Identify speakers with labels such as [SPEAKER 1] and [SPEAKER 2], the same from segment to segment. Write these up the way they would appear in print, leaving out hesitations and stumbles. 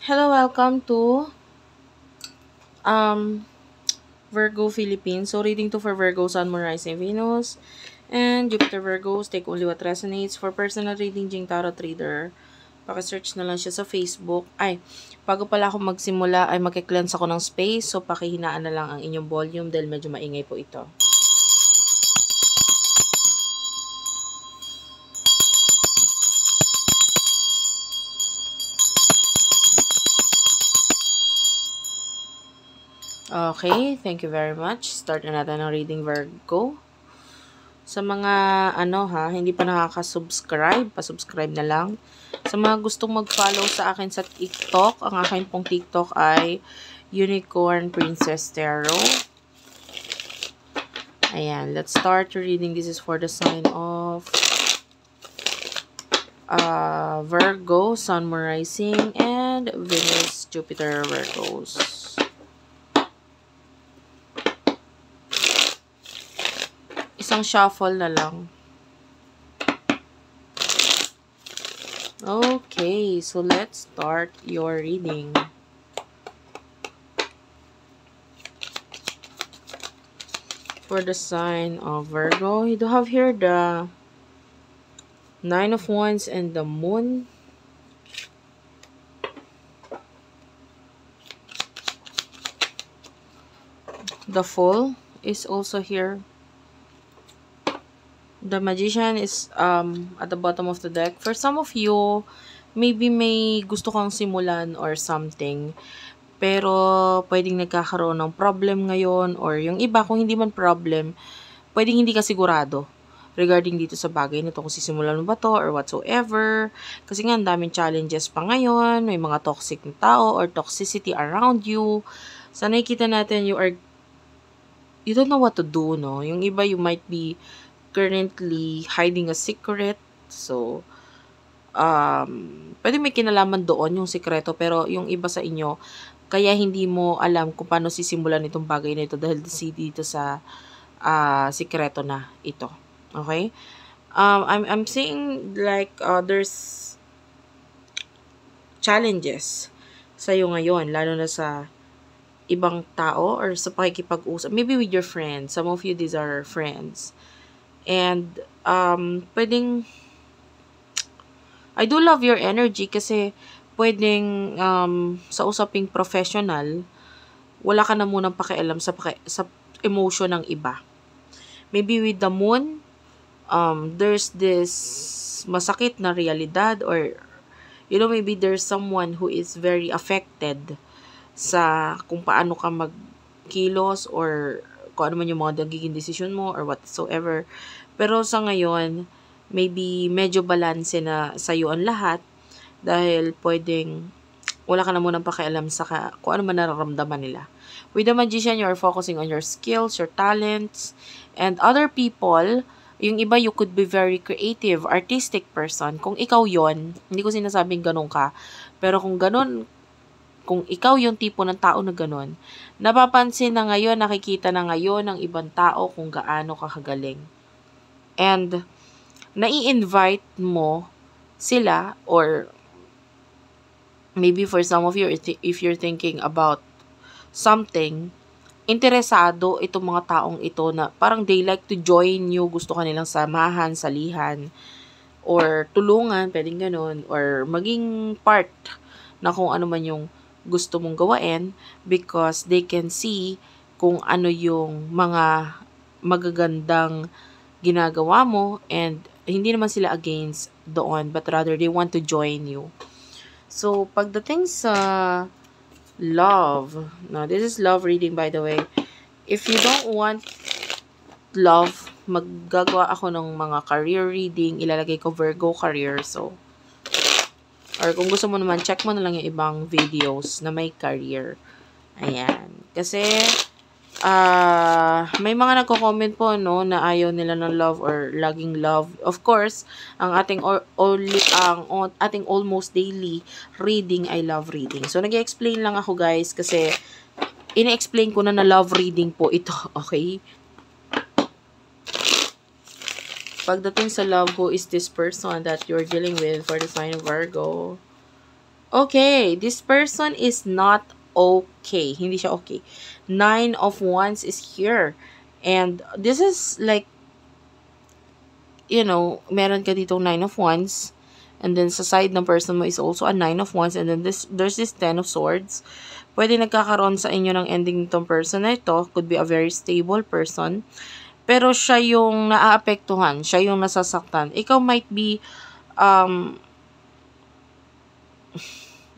[SPEAKER 1] Hello, welcome to um Virgo Philippines. So reading to for Virgo, Sun, Moon, Rising, Venus, and Jupiter Virgos. Take only what resonates. For personal reading, Jing Tarot Reader. Paki-search na lang siya sa Facebook. Ay, bago pala ako magsimula ay magki-cleanse ako ng space. So pakihinaan na lang ang inyong volume dahil medyo maingay po ito. Okay, thank you very much. Start na natin ang reading Virgo. Sa mga hindi pa nakaka-subscribe, pa-subscribe na lang. Sa mga gustong mag-follow sa akin sa TikTok, ang akin pong TikTok ay Unicorn Princess Tarot. Ayan, let's start reading. This is for the sign of Virgo, Sun, Moon, Rising, and Venus, Jupiter, Virgos. Isang shuffle na lang. Okay, so let's start your reading. For the sign of Virgo, you do have here the Nine of Wands and the Moon. The Fool is also here. The Magician is at the bottom of the deck. For some of you, maybe may gusto kang simulan or something. Pero pwedeng nagkakaroon ng problem ngayon or yung iba kung hindi man problem, pwedeng hindi ka sigurado regarding dito sa bagay na to kung sisimulan mo ba to or whatsoever. Kasi nga ang daming challenges pa ngayon, may mga toxic na tao or toxicity around you. So nakikita natin you don't know what to do, no? Yung iba you might be currently hiding a secret. So, pwede may kinalaman doon yung sikreto, pero yung iba sa inyo, kaya hindi mo alam kung paano sisimulan itong bagay na ito dahil dito sa sikreto na ito. Okay? I'm seeing like there's challenges sa'yo ngayon, lalo na sa ibang tao or sa pakikipag-usap. Maybe with your friends. Some of you, these are friends. And, pwedeng, I do love your energy kasi pwedeng, sa usaping professional, wala ka na munang pakialam sa emotion ng iba. Maybe with the Moon, there's this masakit na realidad or, maybe there's someone who is very affected sa kung paano ka magkilos or kung ano man yung mga nagiging decision mo or whatsoever. Pero sa ngayon, maybe medyo balanse na sa'yo ang lahat dahil pwedeng wala ka na munang pakialam sa kung ano man nararamdaman nila. With the Magician, you are focusing on your skills, your talents, and other people. Yung iba, you could be very creative, artistic person. Kung ikaw yon, hindi ko sinasabing ganun ka, pero kung ganun, kung ikaw yung tipo ng tao na ganun, napapansin na ngayon, nakikita na ngayon ng ibang tao kung gaano ka kagaling. And, nai-invite mo sila or maybe for some of you, if you're thinking about something, interesado itong mga taong ito na parang they like to join you, gusto kanilang samahan, salihan, or tulungan, pwedeng ganun, or maging part na kung ano man yung gusto mong gawain because they can see kung ano yung mga magagandang ginagawa mo and hindi naman sila against doon but rather they want to join you. So, pagdating sa love, no, this is love reading by the way. If you don't want love, maggagawa ako ng mga career reading, ilalagay ko Virgo career, so or kung gusto mo naman, check mo na lang yung ibang videos na may career. Ayan. Kasi, may mga nagko-comment po, no, na ayaw nila ng love or laging love. Of course, ang ating ating almost daily reading ay love reading. So, nag-explain lang ako, guys, kasi ina-explain ko na love reading po ito, okay? Pagdating sa love, who is this person that you're dealing with for the sign of Virgo? Okay, this person is not okay. Hindi siya okay. Nine of Wands is here. And this is like, meron ka ditong Nine of Wands. And then sa side ng person mo is also a Nine of Wands. And then there's this Ten of Swords. Pwede nagkakaroon sa inyo ng ending nitong person na ito. Could be a very stable person. Pero siya yung naaapektuhan. Siya yung nasasaktan. Ikaw might be,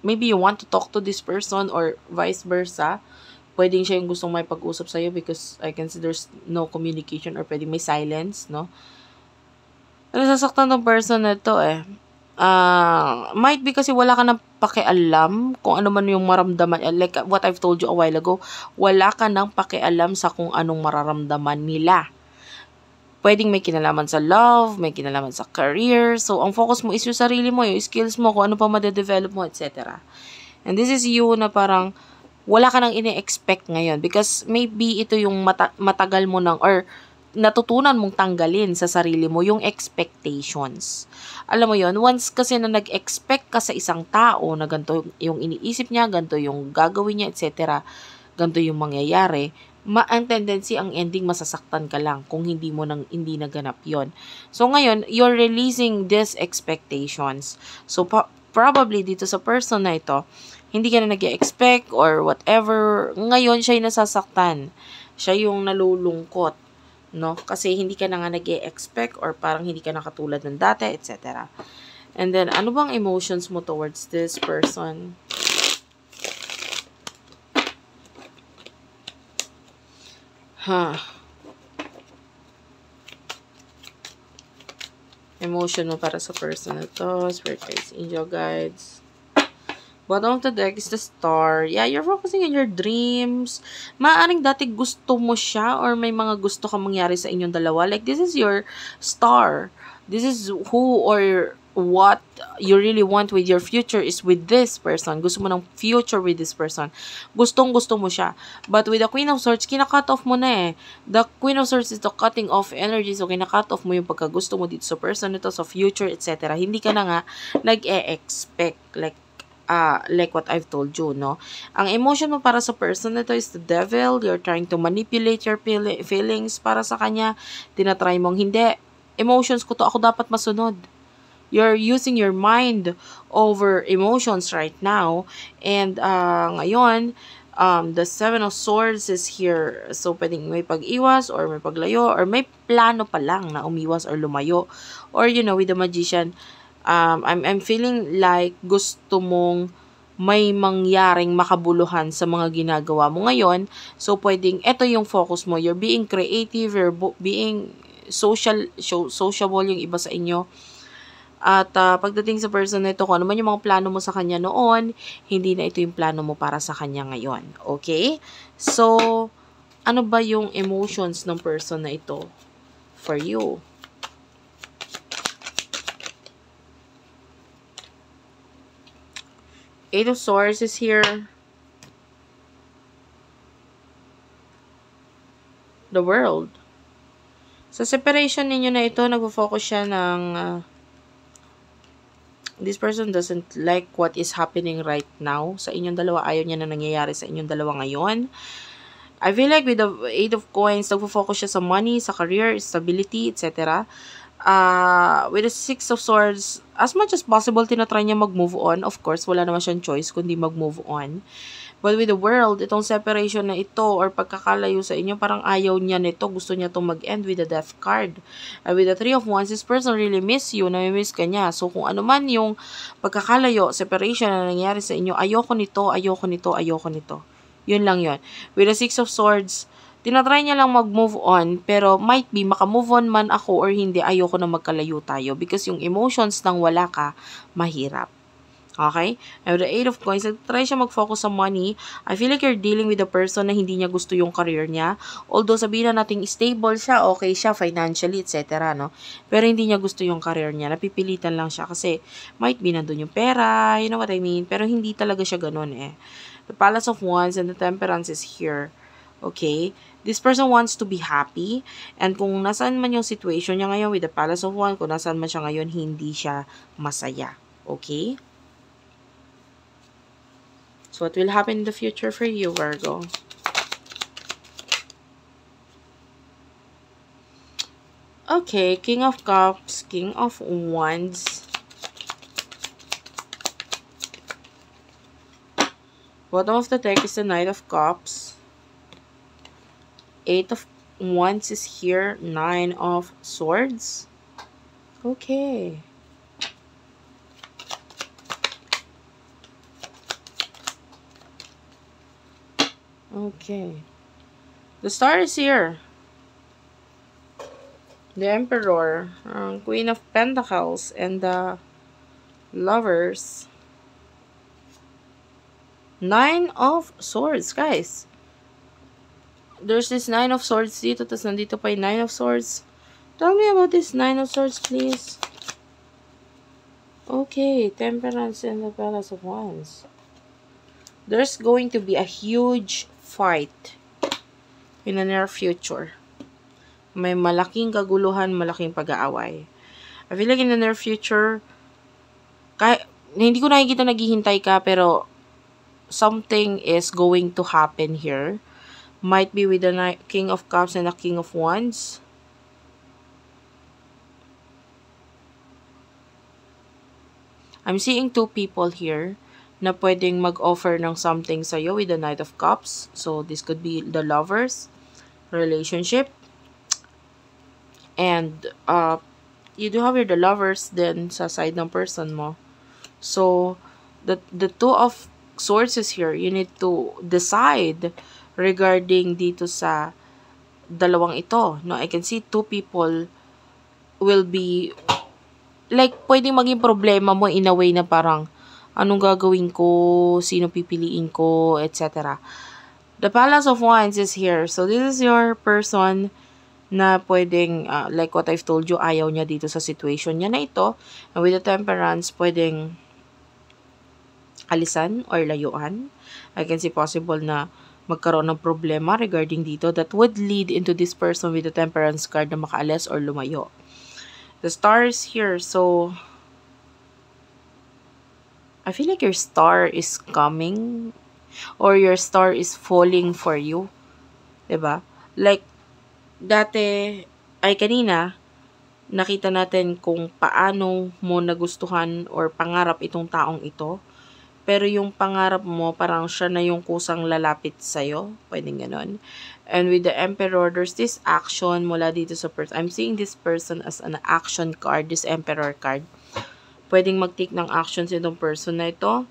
[SPEAKER 1] maybe you want to talk to this person or vice versa. Pwedeng siya yung gustong may pag-usap sa'yo because I can see there's no communication or pwedeng may silence, no? Nasasaktan ng person na to eh. Might be kasi wala ka nang pakialam kung ano man yung maramdaman. Like what I've told you a while ago, wala ka nang pakialam sa kung anong mararamdaman nila. Pwedeng may kinalaman sa love, may kinalaman sa career. So, ang focus mo is yung sarili mo, yung skills mo, kung ano pa madedevelop mo, etc. And this is you na parang wala ka nang ine-expect ngayon because maybe ito yung matagal mo nang or natutunan mong tanggalin sa sarili mo yung expectations. Alam mo yon, once kasi na nag-expect ka sa isang tao na ganito yung iniisip niya, ganito yung gagawin niya, etc., ganito yung mangyayari, ang tendency, ang ending, masasaktan ka lang kung hindi naganap yon. So ngayon, you're releasing these expectations. So probably dito sa person na ito, hindi ka na nag-expect or whatever. Ngayon, siya yung nasasaktan. Siya yung nalulungkot. No? Kasi hindi ka na nga nag-expect or parang hindi ka na katulad ng dati, etc. And then, ano bang emotions mo towards this person? Emotion mo para sa person na to. Spirit guides, angel guides. Bottom of the deck is the Star. Yeah, you're focusing on your dreams. Maaring dati gusto mo siya or may mga gusto ka mangyari sa inyong dalawa. Like, this is your Star. This is who or what you really want with your future is with this person. Gusto mo ng future with this person. Gustong-gusto mo siya. But with the Queen of Swords, kina-cut off mo na eh. The Queen of Swords is the cutting off energy. So, kina-cut off mo yung pagkagusto mo dito sa person nito, sa future, etc. Hindi ka na nga nag-e-expect. Like what I've told you, no? Ang emotion mo para sa person na to is the devil. You're trying to manipulate your feelings para sa kanya. Tinatry mong, hindi. Emotions ko to, ako dapat masunod. You're using your mind over emotions right now. And ngayon, the Seven of Swords is here. So, pwedeng may pag-iwas or may paglayo or may plano pa lang na umiwas or lumayo. Or, with the Magician, I'm feeling like gusto mong may mangyaring makabuluhan sa mga ginagawa mo ngayon. So, pwedeng, ito yung focus mo. You're being creative, you're being sociable yung iba sa inyo. At pagdating sa person na ito, kung ano man yung mga plano mo sa kanya noon, hindi na ito yung plano mo para sa kanya ngayon. Okay? So, ano ba yung emotions ng person na ito for you? Eight of Swords is here. The World. Sa separation ninyo na ito, nagpo-focus siya ng this person doesn't like what is happening right now. Sa inyong dalawa, ayaw niya na nangyayari sa inyong dalawa ngayon. I feel like with the Eight of Coins, nagpo-focus siya sa money, sa career, stability, etc. With the Six of Swords, as much as possible, tinatry niya mag-move on. Of course, wala naman siyang choice kundi mag-move on. But with the World, itong separation na ito or pagkakalayo sa inyo, parang ayaw niya nito. Gusto niya itong mag-end with the Death card. With the Three of Wands, this person really miss you. Nami-miss ka niya. So, kung ano man yung pagkakalayo, separation na nangyari sa inyo, ayoko nito, ayoko nito, ayoko nito. Yun lang yun. With the Six of Swords, tinatry niya lang mag-move on, pero might be makamove on man ako or hindi, ayoko na magkalayo tayo because yung emotions nang wala ka, mahirap. Okay? And with the Eight of Coins, try siya mag-focus sa money. I feel like you're dealing with a person na hindi niya gusto yung career niya. Although sabihin na natin stable siya, okay siya financially, etc. No? Pero hindi niya gusto yung career niya. Napipilitan lang siya kasi might be nandun yung pera, you know what I mean? Pero hindi talaga siya ganun eh. The Palace of Wands and the Temperance is here. Okay? This person wants to be happy. And kung nasaan man yung situation niya ngayon with the Palace of Wands, kung nasaan man siya ngayon, hindi siya masaya. Okay? So, what will happen in the future for you, Virgo? Okay, King of Cups, King of Wands. Bottom of the deck is the Knight of Cups. Eight of Wands is here. Nine of Swords. Okay. Okay. The Star is here. The Emperor, Queen of Pentacles, and the Lovers. Nine of Swords, guys. There's this Nine of Swords dito, tapos nandito pa yung Nine of Swords. Tell me about this Nine of Swords, please. Okay, Temperance and the Palace of Wands. There's going to be a huge fight in the near future. May malaking kaguluhan, malaking pag-aaway. I feel like in the near future, hindi ko nakikita naghihintay ka, pero something is going to happen here. Might be with the King of Cups and the King of Wands. I'm seeing two people here na pwedeng mag-offer ng something sa'yo with the Knight of Cups. So, this could be the lovers relationship. And, you do have here the lovers then sa side ng person mo. So, the Two of Swords is here. You need to decide regarding dito sa dalawang ito. No, I can see two people will be like, pwedeng maging problema mo in a way na parang, anong gagawin ko, sino pipiliin ko, etc. The Palace of Wands is here. So, this is your person na pwedeng, like what I've told you, ayaw niya dito sa situation niya na ito. And with the Temperance, pwedeng alisan or layuan. I can see possible na magkaroon ng problema regarding dito that would lead into this person with the Temperance card na makaalis or lumayo. The Star is here, so I feel like your star is coming or your star is falling for you. Diba? Like, kanina, nakita natin kung paano mo nagustuhan or pangarap itong taong ito. Pero yung pangarap mo, parang siya na yung kusang lalapit sa'yo. Pwedeng ganon. And with the Emperor, there's this action mula dito sa person. I'm seeing this person as an action card, this Emperor card. Pwedeng mag-take ng actions itong person na ito.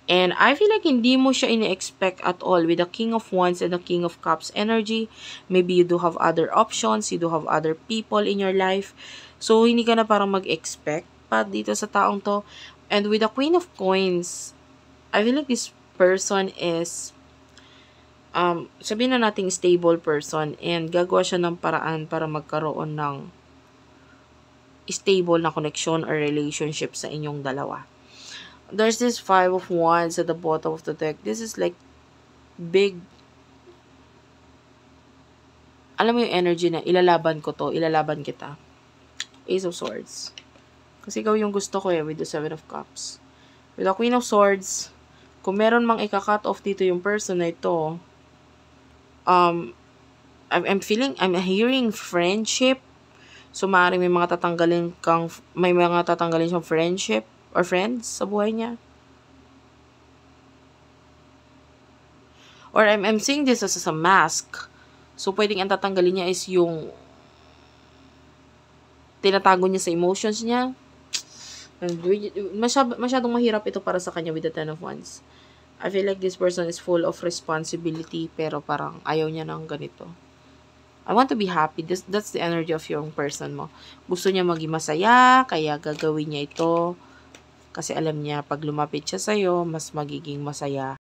[SPEAKER 1] And I feel like hindi mo siya ini-expect at all with the King of Wands and the King of Cups energy. Maybe you do have other options, you do have other people in your life. So, hindi ka na parang mag-expect pa dito sa taong to. And with the Queen of Coins, I feel like this person is, sabihin na nating stable person and gagawa siya ng paraan para magkaroon ng stable na connection or relationship sa inyong dalawa. There's this Five of Wands at the bottom of the deck. This is like big, alam mo yung energy na ilalaban ko to, ilalaban kita. Ace of Swords. Kasi ikaw yung gusto ko with the Seven of Cups. With the Queen of Swords, kung meron mang ika-cut off dito yung person na ito, I'm hearing friendship. So, maaaring may mga tatanggalin siyang friendship or friends sa buhay niya. Or I'm seeing this as a mask. So, pwedeng ang tatanggalin niya is yung tinatago niya sa emotions niya. Masyadong mahirap ito para sa kanya with the Ten of Wands. I feel like this person is full of responsibility pero parang ayaw niya ng ganito. I want to be happy. That's the energy of yung person mo. Gusto niya maging masaya, kaya gagawin niya ito. Kasi alam niya, pag lumapit siya sa'yo, mas magiging masaya